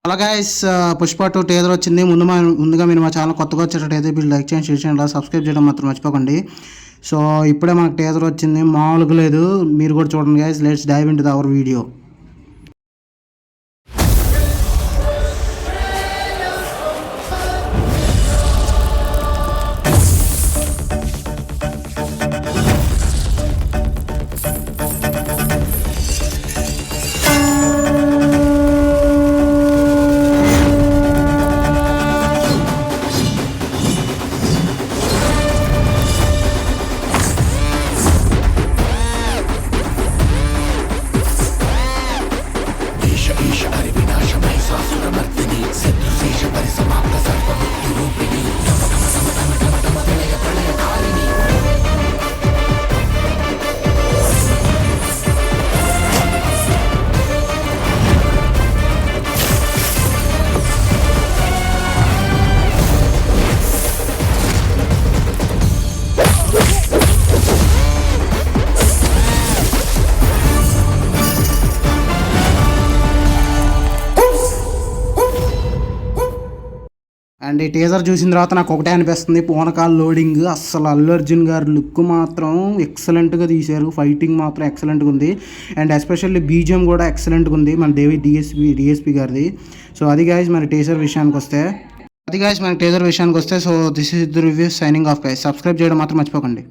Hello guys, Pushpa 2 teaser వచ్చింది. ముందుగా మీరు మా ఛానల్ కొత్తగా వచ్చేటట్టయితే మీరు లైక్ చేయండి, షేర్ చేయండి, సబ్స్క్రైబ్ చేయడం మాత్రం మర్చిపోకండి. సో ఇప్పుడే మనకు టీజర్ వచ్చింది, మామూలుగా లేదు. మీరు కూడా చూడండి guys. Let's dive into the our video. And ఈ టీజర్ చూసిన తర్వాత నాకు ఒకటే అనిపిస్తుంది, పూనకాల్ లోడింగ్. అస్సలు అల్లు అర్జున్ గారి లుక్ మాత్రం ఎక్సలెంట్గా తీశారు. ఫైటింగ్ మాత్రం ఎక్సలెంట్గా ఉంది. అండ్ ఎస్పెషల్లీ బీజిఎం కూడా ఎక్సలెంట్గా ఉంది మన డిఎస్పి గారిది. సో అది గైస్ మన టీజర్ విషయానికి వస్తే so this is the review signing off guys. Subscribe చేయడం మాత్రం మర్చిపోకండి.